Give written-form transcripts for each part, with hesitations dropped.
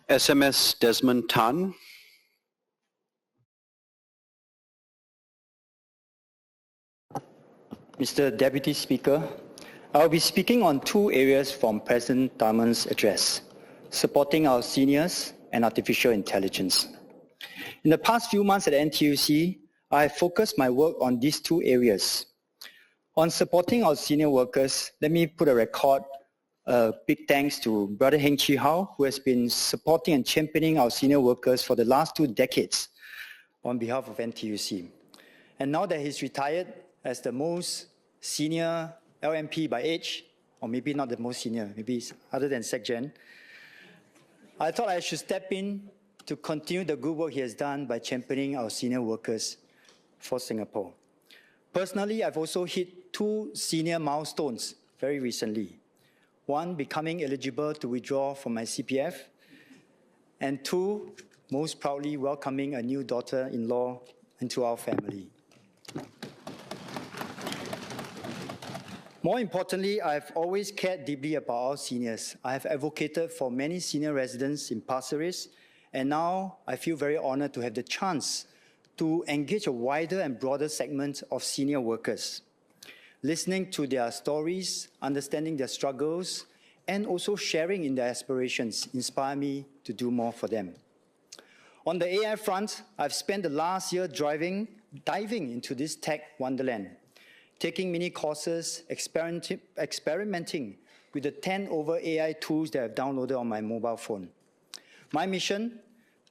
SMS Desmond Tan. Mr. Deputy Speaker, I'll be speaking on two areas from President Diamond's address: supporting our seniors and artificial intelligence. In the past few months at NTUC, I have focused my work on these two areas. On supporting our senior workers, let me put a record. Big thanks to Brother Heng Chi Hao, who has been supporting and championing our senior workers for the last 2 decades on behalf of NTUC. And now that he's retired as the most senior LMP by age, or maybe not the most senior, maybe other than SecGen, I thought I should step in to continue the good work he has done by championing our senior workers for Singapore. Personally, I've also hit 2 senior milestones very recently. 1, becoming eligible to withdraw from my CPF, and 2, most proudly welcoming a new daughter-in-law into our family. More importantly, I've always cared deeply about our seniors. I have advocated for many senior residents in Pasir Ris, and now I feel very honored to have the chance to engage a wider and broader segment of senior workers. Listening to their stories, understanding their struggles, and also sharing in their aspirations inspire me to do more for them. On the AI front, I've spent the last year diving into this tech wonderland, taking mini courses, experimenting with the 10 over AI tools that I've downloaded on my mobile phone. My mission,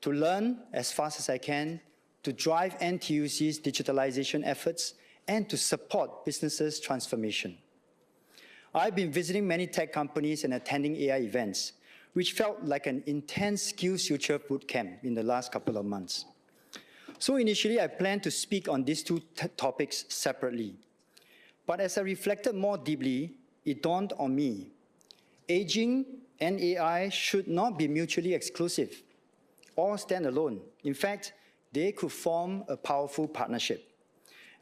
to learn as fast as I can, to drive NTUC's digitalization efforts, and to support businesses' transformation. I've been visiting many tech companies and attending AI events, which felt like an intense skills future boot camp in the last couple of months. So initially, I planned to speak on these 2 topics separately. But as I reflected more deeply, it dawned on me, aging and AI should not be mutually exclusive or stand alone. In fact, they could form a powerful partnership.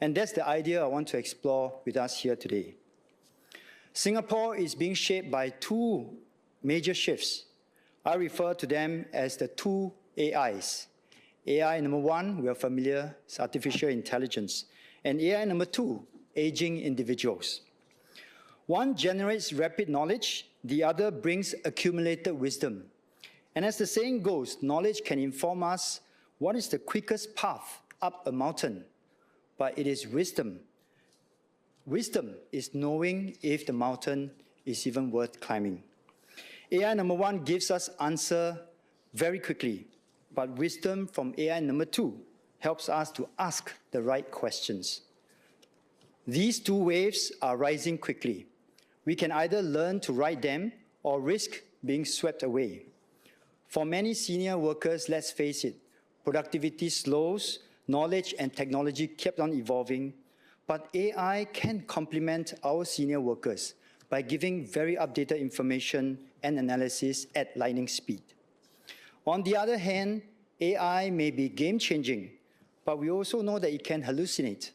And that's the idea I want to explore with us here today. Singapore is being shaped by 2 major shifts. I refer to them as the 2 AIs. AI number 1, we are familiar, is artificial intelligence. And AI number 2, aging individuals. One generates rapid knowledge, the other brings accumulated wisdom. And as the saying goes, knowledge can inform us what is the quickest path up a mountain, but it is wisdom. Wisdom is knowing if the mountain is even worth climbing. AI number 1 gives us answer very quickly, but wisdom from AI number 2 helps us to ask the right questions. These 2 waves are rising quickly. We can either learn to ride them or risk being swept away. For many senior workers, let's face it, productivity slows, knowledge and technology kept on evolving, but AI can complement our senior workers by giving very updated information and analysis at lightning speed. On the other hand, AI may be game-changing, but we also know that it can hallucinate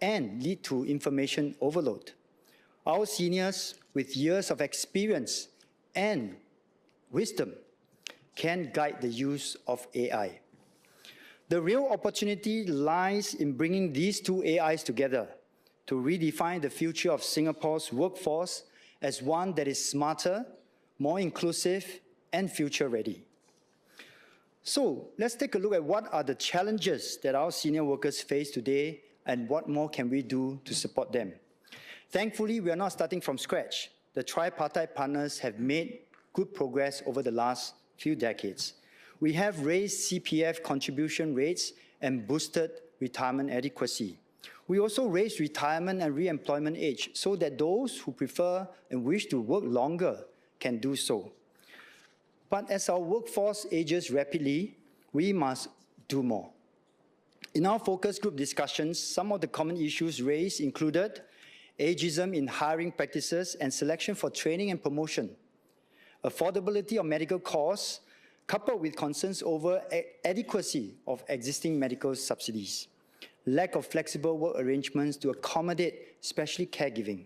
and lead to information overload. Our seniors with years of experience and wisdom can guide the use of AI. The real opportunity lies in bringing these 2 AIs together to redefine the future of Singapore's workforce as one that is smarter, more inclusive, and future-ready. So let's take a look at what are the challenges that our senior workers face today and what more can we do to support them. Thankfully, we are not starting from scratch. The tripartite partners have made good progress over the last few decades. We have raised CPF contribution rates and boosted retirement adequacy. We also raised retirement and re-employment age so that those who prefer and wish to work longer can do so. But as our workforce ages rapidly, we must do more. In our focus group discussions, some of the common issues raised included ageism in hiring practices and selection for training and promotion, affordability of medical costs, coupled with concerns over adequacy of existing medical subsidies, lack of flexible work arrangements to accommodate especially caregiving,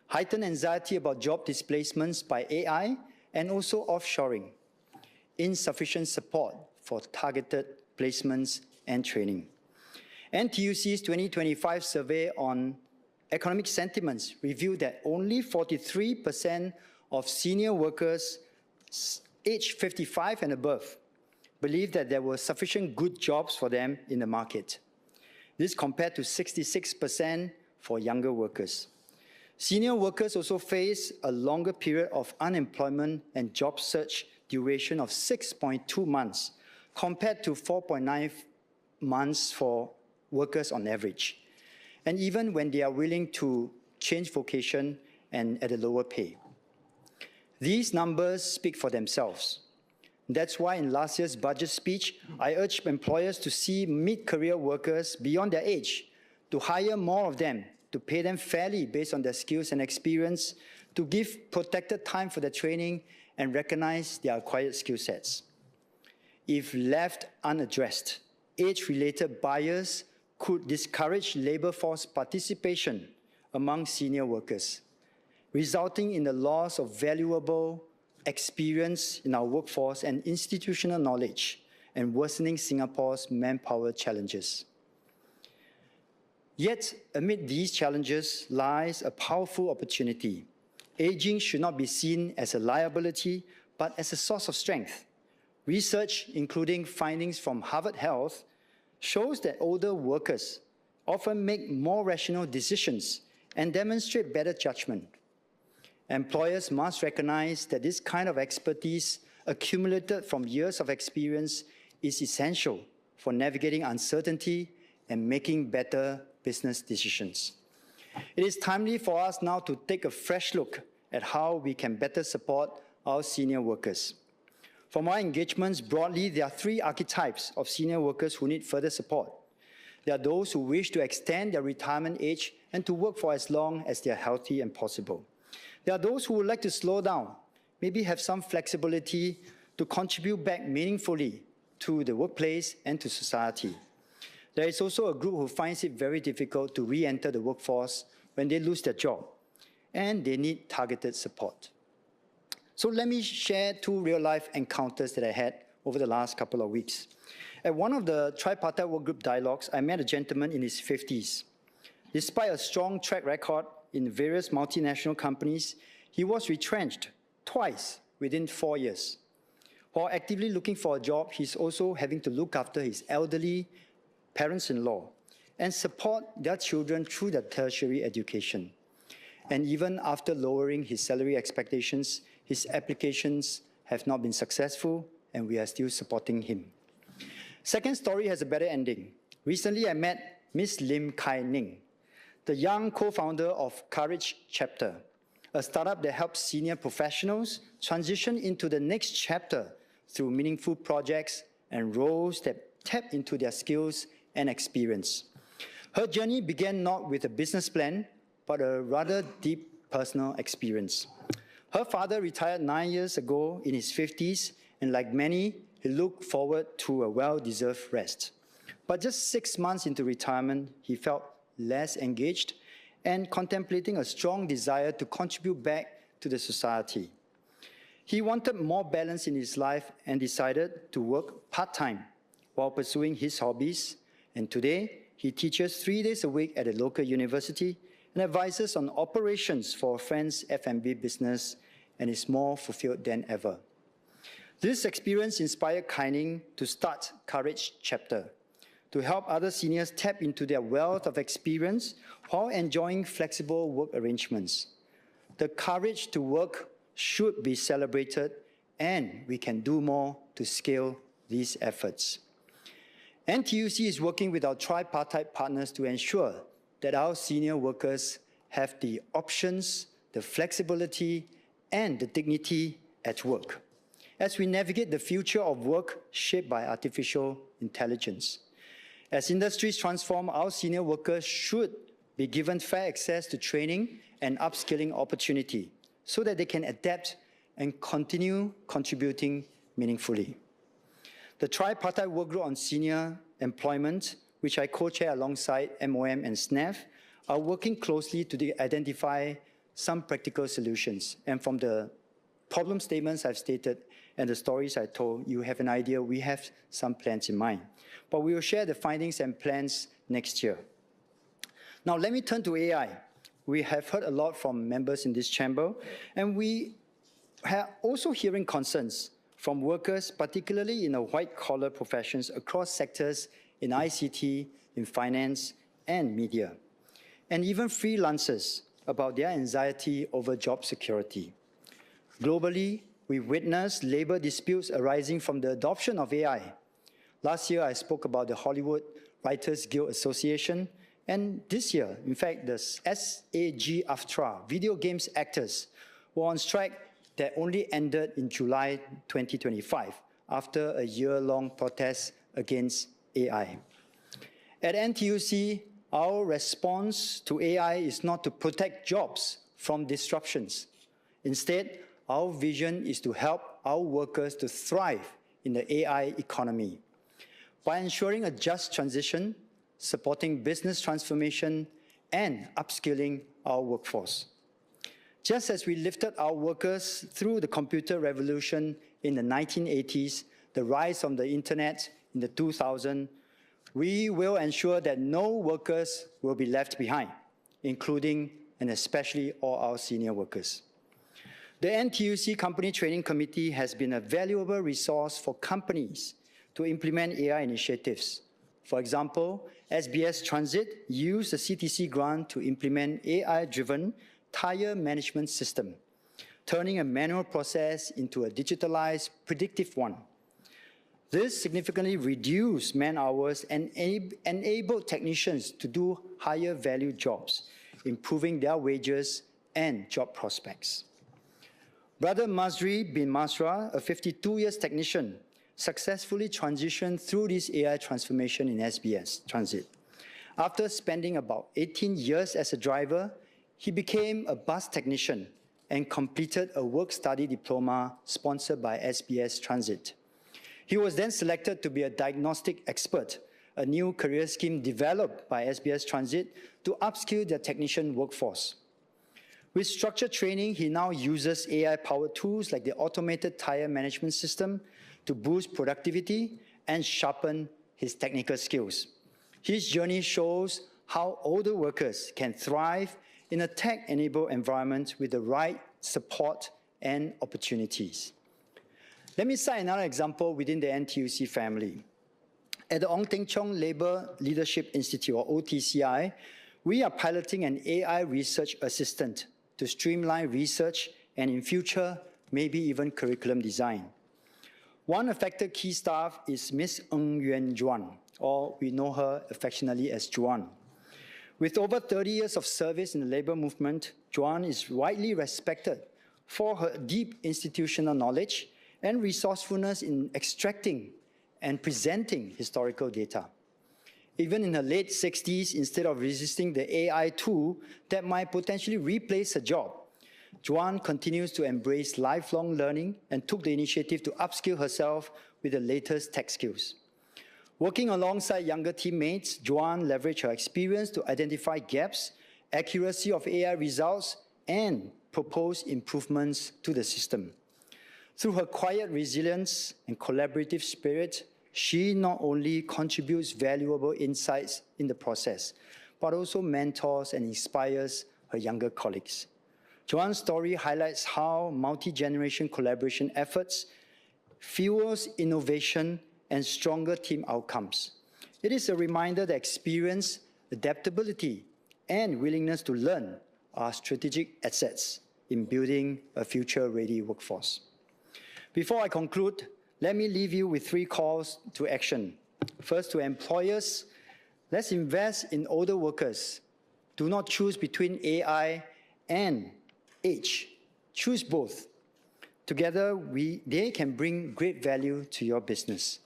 heightened anxiety about job displacements by AI, and also offshoring, insufficient support for targeted placements and training. NTUC's 2025 survey on economic sentiments revealed that only 43% of senior workers aged 55 and above believed that there were sufficient good jobs for them in the market. This compared to 66% for younger workers. Senior workers also face a longer period of unemployment and job search duration of 6.2 months, compared to 4.9 months for workers on average, and even when they are willing to change vocation and at a lower pay. These numbers speak for themselves. That's why in last year's budget speech, I urged employers to see mid-career workers beyond their age, to hire more of them, to pay them fairly based on their skills and experience, to give protected time for their training, and recognize their acquired skill sets. If left unaddressed, age-related bias could discourage labor force participation among senior workers, resulting in the loss of valuable experience in our workforce and institutional knowledge, and worsening Singapore's manpower challenges. Yet, amid these challenges lies a powerful opportunity. Aging should not be seen as a liability, but as a source of strength. Research, including findings from Harvard Health, shows that older workers often make more rational decisions and demonstrate better judgment. Employers must recognize that this kind of expertise accumulated from years of experience is essential for navigating uncertainty and making better business decisions. It is timely for us now to take a fresh look at how we can better support our senior workers. From our engagements broadly, there are three archetypes of senior workers who need further support. There are those who wish to extend their retirement age and to work for as long as they are healthy and possible. There are those who would like to slow down, maybe have some flexibility to contribute back meaningfully to the workplace and to society. There is also a group who finds it very difficult to re-enter the workforce when they lose their job, and they need targeted support. So let me share two real-life encounters that I had over the last couple of weeks. At one of the tripartite work group dialogues, I met a gentleman in his 50s. Despite a strong track record in various multinational companies, he was retrenched twice within 4 years. While actively looking for a job, he's also having to look after his elderly parents-in-law and support their children through their tertiary education. And even after lowering his salary expectations, his applications have not been successful, and we are still supporting him. Second story has a better ending. Recently, I met Ms. Lim Kai Ning, the young co-founder of Courage Chapter, a startup that helps senior professionals transition into the next chapter through meaningful projects and roles that tap into their skills and experience. Her journey began not with a business plan, but a rather deep personal experience. Her father retired 9 years ago in his 50s, and like many, he looked forward to a well-deserved rest. But just 6 months into retirement, he felt less engaged and contemplating a strong desire to contribute back to the society. He wanted more balance in his life and decided to work part-time while pursuing his hobbies. And today, he teaches 3 days a week at a local university and advises on operations for a friend's F&B business, and is more fulfilled than ever. This experience inspired Kai Ning to start Courage Chapter, to help other seniors tap into their wealth of experience while enjoying flexible work arrangements. The courage to work should be celebrated, and we can do more to scale these efforts. NTUC is working with our tripartite partners to ensure that our senior workers have the options, the flexibility, and the dignity at work as we navigate the future of work shaped by artificial intelligence. As industries transform, our senior workers should be given fair access to training and upskilling opportunity so that they can adapt and continue contributing meaningfully. The tripartite work group on senior employment, which I co-chair alongside MOM and SNAF, are working closely to identify some practical solutions. And from the problem statements I've stated, and the stories I told, you have an idea we have some plans in mind. But we will share the findings and plans next year. Now, let me turn to AI. We have heard a lot from members in this chamber, and we are also hearing concerns from workers, particularly in the white-collar professions across sectors in ICT, in finance, and media, and even freelancers about their anxiety over job security. Globally, we witness labor disputes arising from the adoption of AI. Last year, I spoke about the Hollywood Writers Guild Association, and this year, in fact, the SAG-AFTRA, video games actors, were on strike that only ended in July 2025, after a year-long protest against AI. At NTUC, our response to AI is not to protect jobs from disruptions. Instead, our vision is to help our workers to thrive in the AI economy by ensuring a just transition, supporting business transformation, and upskilling our workforce. Just as we lifted our workers through the computer revolution in the 1980s, the rise of the internet in the 2000s, we will ensure that no workers will be left behind, including and especially all our senior workers. The NTUC Company Training Committee has been a valuable resource for companies to implement AI initiatives. For example, SBS Transit used the CTC grant to implement AI-driven tire management system, turning a manual process into a digitalized, predictive one. This significantly reduced man-hours and enabled technicians to do higher-value jobs, improving their wages and job prospects. Brother Masri bin Masra, a 52-year technician, successfully transitioned through this AI transformation in SBS Transit. After spending about 18 years as a driver, he became a bus technician and completed a work-study diploma sponsored by SBS Transit. He was then selected to be a diagnostic expert, a new career scheme developed by SBS Transit to upskill their technician workforce. With structured training, he now uses AI-powered tools like the automated tire management system to boost productivity and sharpen his technical skills. His journey shows how older workers can thrive in a tech-enabled environment with the right support and opportunities. Let me cite another example within the NTUC family. At the Ong Teng Cheong Labour Leadership Institute, or OTCI, we are piloting an AI research assistant to streamline research and, in future, maybe even curriculum design. One affected key staff is Ms. Ng Yuan Juan, or we know her affectionately as Juan. With over 30 years of service in the labor movement, Juan is widely respected for her deep institutional knowledge and resourcefulness in extracting and presenting historical data. Even in her late 60s, instead of resisting the AI tool that might potentially replace her job, Juan continues to embrace lifelong learning and took the initiative to upskill herself with the latest tech skills. Working alongside younger teammates, Juan leveraged her experience to identify gaps, accuracy of AI results, and propose improvements to the system. Through her quiet resilience and collaborative spirit, she not only contributes valuable insights in the process, but also mentors and inspires her younger colleagues. Juan's story highlights how multi-generation collaboration efforts fuels innovation and stronger team outcomes. It is a reminder that experience, adaptability, and willingness to learn are strategic assets in building a future-ready workforce. Before I conclude, let me leave you with 3 calls to action. First, to employers, let's invest in older workers. Do not choose between AI and age. Choose both. Together, they can bring great value to your business.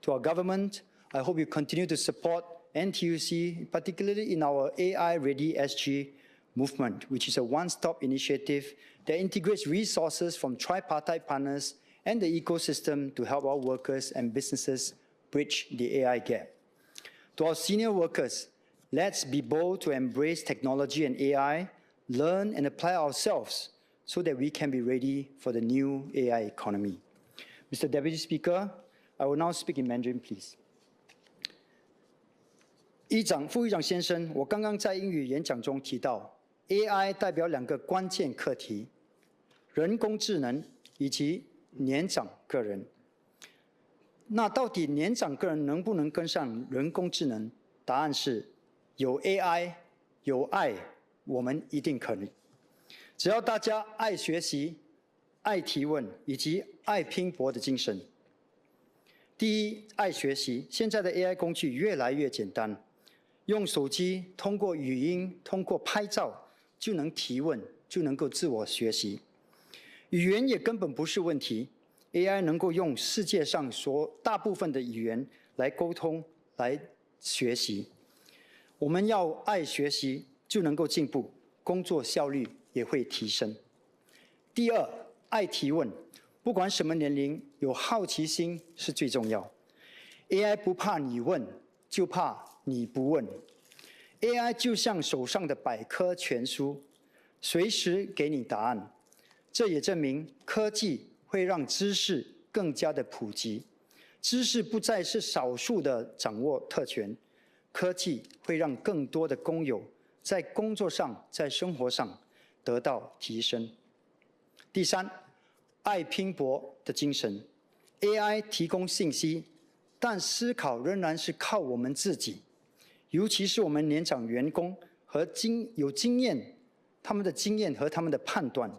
To our government, I hope you continue to support NTUC, particularly in our AI Ready SG movement, which is a one-stop initiative that integrates resources from tripartite partners and the ecosystem to help our workers and businesses bridge the AI gap. To our senior workers, let's be bold to embrace technology and AI, learn and apply ourselves so that we can be ready for the new AI economy. Mr. Deputy Speaker, I will now speak in Mandarin, please. 副议长先生，我刚刚在英语演讲中提到 ，AI 代表2个关键课题：人工智能以及年长个人。那到底年长个人能不能跟上人工智能？答案是：有 AI， 有爱，我们一定可以。只要大家爱学习、爱提问以及爱拼搏的精神。第一，爱学习。现在的 AI 工具越来越简单。用手机通过语音、通过拍照就能提问，就能够自我学习。语言也根本不是问题 ，AI 能够用世界上大部分的语言来沟通、来学习。我们要爱学习，就能够进步，工作效率也会提升。第二，爱提问，不管什么年龄，有好奇心是最重要。AI 不怕你问，就怕你不问。AI 就像手上的百科全书，随时给你答案。这也证明科技会让知识更加的普及，知识不再是少数的掌握特权，科技会让更多的工友在工作上、在生活上得到提升。第三，爱拼搏的精神。AI 提供信息，但思考仍然是靠我们自己。尤其是我们年长员工和有经验，他们的经验和他们的判断，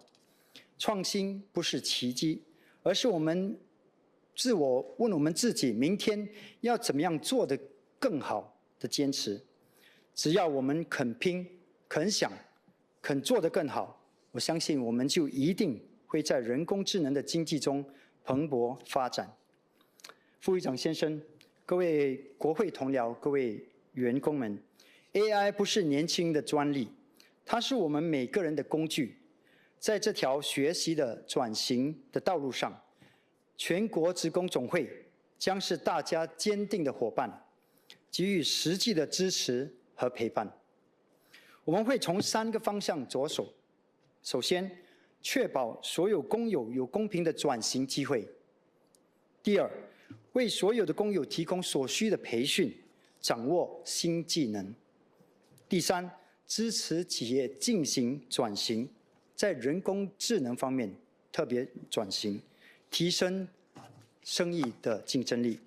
创新不是奇迹，而是我们自我问我们自己，明天要怎么样做得更好的坚持。只要我们肯拼、肯想、肯做得更好，我相信我们就一定会在人工智能的经济中蓬勃发展。副议长先生，各位国会同僚，各位员工们 ，AI 不是年轻人的专利，它是我们每个人的工具。在这条学习的转型的道路上，全国职工总会将是大家坚定的伙伴，给予实际的支持和陪伴。我们会从3个方向着手。首先，确保所有工友有公平的转型机会。第二，为所有的工友提供所需的培训，掌握新技能。第三，支持企业进行转型，在人工智能方面特别转型，提升生意的竞争力。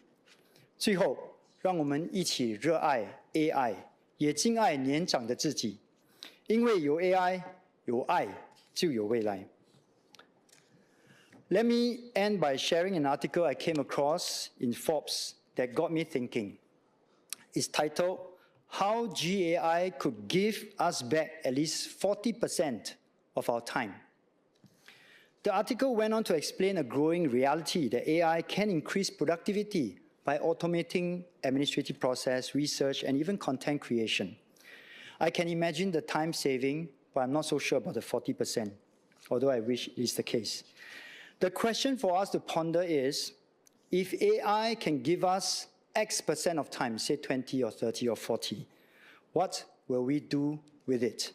最后，让我们一起热爱 AI， 也敬爱年长的自己，因为有 AI， 有爱，就有未来。Let me end by sharing an article I came across in Forbes that got me thinking. It's titled, How GAI Could Give Us Back at least 40% of Our Time. The article went on to explain a growing reality that AI can increase productivity by automating administrative process, research, and even content creation. I can imagine the time saving, but I'm not so sure about the 40%, although I wish it is the case. The question for us to ponder is, if AI can give us X% of time, say 20 or 30 or 40, what will we do with it?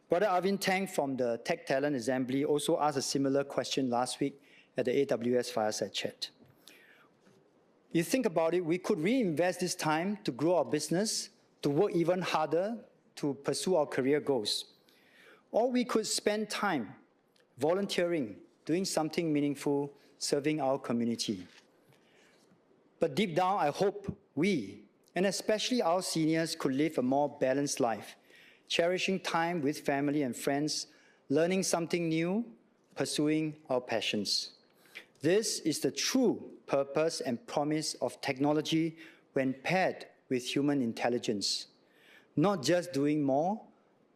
Brother Arvin Tang from the Tech Talent Assembly also asked a similar question last week at the AWS Fireside Chat. You think about it, we could reinvest this time to grow our business, to work even harder, to pursue our career goals. Or we could spend time volunteering, doing something meaningful, serving our community. But deep down, I hope we, and especially our seniors, could live a more balanced life, cherishing time with family and friends, learning something new, pursuing our passions. This is the true purpose and promise of technology when paired with human intelligence. Not just doing more,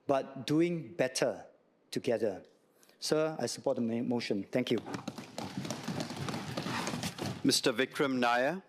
but doing better together. Sir, I support the motion. Thank you. Mr. Vikram Nair.